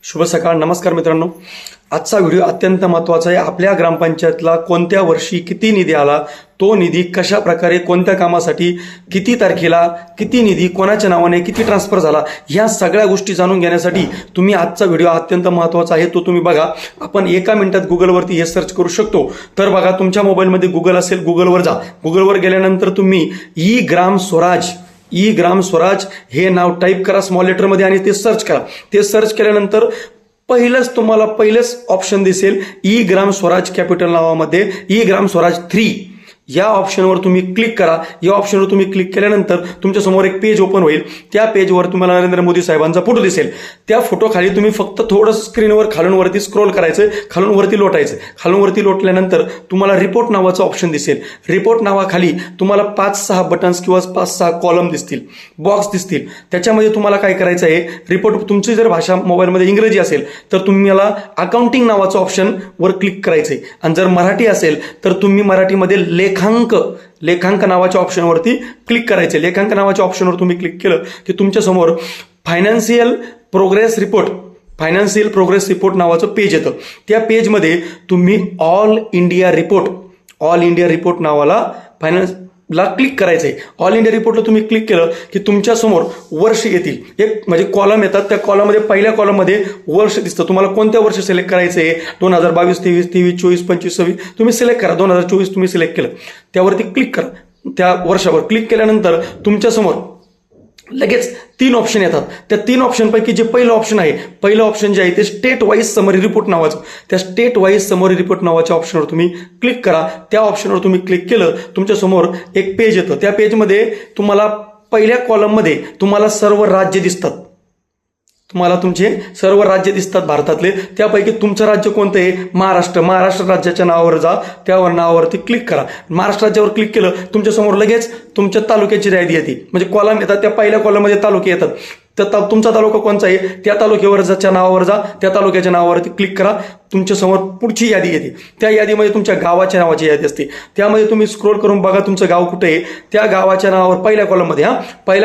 शुभ सकाळ. नमस्कार मित्रांनो. आजचा व्हिडिओ अत्यंत महत्त्वाचा आहे. आपल्या ग्रामपंचायतला कोणत्या वर्षी किती निधी आला, तो निधी कशा प्रकारे कोणत्या कामासाठी, किती तारखेला किती निधी कोणाच्या नावाने किती ट्रान्सफर झाला, ह्या सगळ्या गोष्टी जाणून घेण्यासाठी तुम्ही आजचा व्हिडिओ अत्यंत महत्त्वाचा आहे, तो तुम्ही बघा. आपण एका मिनिटात गुगलवरती हे सर्च करू शकतो. तर बघा, तुमच्या मोबाईलमध्ये गुगल असेल, गुगलवर जा. गुगलवर गेल्यानंतर तुम्ही ई ग्राम स्वराज हे नाव टाईप करा स्मॉल लेटरमध्ये आणि ते सर्च करा. ते सर्च केल्यानंतर पहिलंच ऑप्शन दिसेल ई ग्राम स्वराज कॅपिटल नावामध्ये ई ग्राम स्वराज 3 या ऑप्शनवर तुम्ही क्लिक करा. या ऑप्शनवर तुम्ही क्लिक केल्यानंतर तुमच्यासमोर एक पेज ओपन होईल. त्या पेजवर तुम्हाला नरेंद्र मोदी साहेबांचा फोटो दिसेल. त्या फोटो खाली तुम्ही फक्त थोडंसं स्क्रीनवर खालून वरती स्क्रोल करायचं, खालून वरती लोटायचं. खालून वरती लोटल्यानंतर तुम्हाला रिपोर्ट नावाचं ऑप्शन दिसेल. रिपोर्ट नावाखाली तुम्हाला 5-6 बटन्स किंवा 5-6 कॉलम दिसतील, बॉक्स दिसतील. त्याच्यामध्ये तुम्हाला काय करायचं आहे, रिपोर्ट तुमची जर भाषा मोबाईलमध्ये इंग्रजी असेल तर तुम्हाला अकाउंटिंग नावाचं ऑप्शन वर क्लिक करायचं आहे, आणि जर मराठी असेल तर तुम्ही मराठीमध्ये लेखांक नावाच्या ऑप्शनवरती क्लिक करायचे. लेखांक नावाच्या ऑप्शनवर तुम्ही क्लिक केलं की तुमच्यासमोर फायनान्शियल प्रोग्रेस रिपोर्ट नावाचं पेज येतं. त्या पेजमध्ये तुम्ही ऑल इंडिया रिपोर्ट नावाला ला क्लिक करायचंय. ऑल इंडिया रिपोर्टला तुम्ही क्लिक केलं की तुमच्यासमोर वर्ष येतील. एक म्हणजे कॉलम येतात. त्या कॉलममध्ये पहिल्या कॉलममध्ये वर्ष दिसतं. तुम्हाला कोणत्या वर्ष सिलेक्ट करायचं आहे, 2022, 23, 24, 25, 26 तुम्ही सिलेक्ट करा. 2024 तुम्ही सिलेक्ट केलं, त्यावरती क्लिक करा. त्या वर्षावर क्लिक केल्यानंतर तुमच्यासमोर लगेच 3 ऑप्शन येतात. त्या 3 ऑप्शनपैकी जे पहिलं ऑप्शन जे आहे ते स्टेट वाईज समरी रिपोर्ट नावाचं, त्या स्टेट वाईज समरी रिपोर्ट नावाच्या ऑप्शनवर तुम्ही क्लिक करा. त्या ऑप्शनवर तुम्ही क्लिक केलं, तुमच्यासमोर एक पेज येतं. त्या पेजमध्ये तुम्हाला पहिल्या कॉलममध्ये तुम्हाला सर्व राज्य दिसतात. तुम्हाला तुमचे सर्व राज्य दिसतात भारतातले. त्यापैकी तुमचं राज्य कोणतं आहे, महाराष्ट्र राज्याच्या नावावर जा. त्यावर नावावरती क्लिक करा. महाराष्ट्र राज्यावर क्लिक केलं, तुमच्यासमोर लगेच तुमच्या तालुक्याची यादी येते. म्हणजे कॉलम येतात. त्या पहिल्या कॉलममध्ये तालुके येतात. तर तुमचा तालुका कोणता आहे, त्या तालुक्यावर नावावर जा. त्या तालुक्याच्या नावावरती क्लिक करा. तुमच्यासमोर पुढची यादी येते. त्या यादीमध्ये तुमच्या गावाच्या नावाची यादी असते. त्यामध्ये तुम्ही स्क्रोल करून बघा तुमचं गाव कुठे आहे. त्या गावाच्या नावावर पहिल्या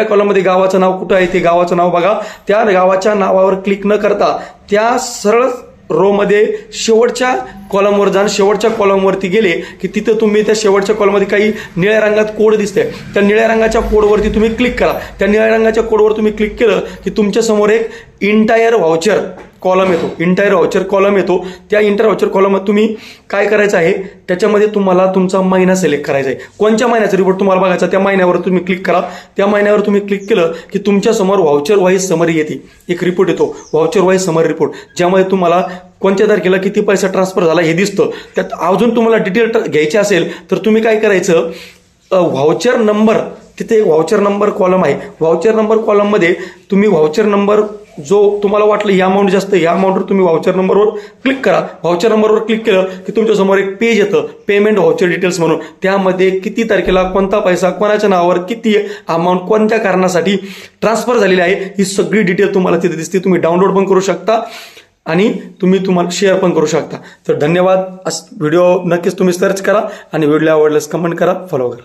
कॉलममध्ये गावाचं नाव कुठं आहे ते गावाचं नाव बघा. त्या गावाच्या नावावर क्लिक न करता त्या सरळ रोमध्ये शेवटच्या कॉलमवर जाऊन शेवटच्या कॉलमवरती गेले की तिथं तुम्ही त्या शेवटच्या कॉलममध्ये काही निळ्या रंगात कोड दिसते. त्या निळ्या रंगाच्या कोडवरती तुम्ही क्लिक करा. त्या निळ्या रंगाच्या कोडवर तुम्ही क्लिक केलं की तुमच्यासमोर एक इंटायर व्हाउचर कॉलम येतो. त्या इंटायर व्हाउचर कॉलममध्ये तुम्ही काय करायचं आहे, त्याच्यामध्ये तुम्हाला तुमचा महिना सिलेक्ट करायचा आहे. कोणत्या महिन्याचा रिपोर्ट तुम्हाला बघायचा, त्या महिन्यावर तुम्ही क्लिक करा. त्या महिन्यावर तुम्ही क्लिक केलं की तुमच्यासमोर व्हाउचर वाईज समरी येते. एक रिपोर्ट येतो, व्हाउचर वाईज समरी रिपोर्ट, ज्यामध्ये तुम्हाला कोणत्या तारखेला किती पैसा ट्रान्सफर झाला हे दिसतं. त्यात अजून तुम्हाला डिटेल घ्यायचे असेल तर तुम्ही काय करायचं, व्हाउचर नंबर, तिथे एक व्हाउचर नंबर कॉलम आहे. व्हाउचर नंबर कॉलममध्ये तुम्ही व्हाउचर नंबर जो तुम्हाला वाटलं या अमाऊंट जास्त, या अमाऊंटवर तुम्ही व्हाउचर नंबरवर क्लिक करा. व्हाउचर नंबरवर क्लिक केलं की तुमच्यासमोर एक पेज येतं, पेमेंट व्हाउचर डिटेल्स म्हणून. त्यामध्ये किती तारखेला कोणता पैसा कोणाच्या नावावर किती अमाऊंट कोणत्या कारणासाठी ट्रान्सफर झालेली आहे ही सगळी डिटेल तुम्हाला तिथे दिसते. तुम्ही डाउनलोड पण करू शकता आणि तुम्हाला शेअर पण करू शकता. तर धन्यवाद. व्हिडिओ नक्कीच तुम्ही सर्च करा आणि व्हिडिओ आवडल्यास कमेंट करा, फॉलो करा.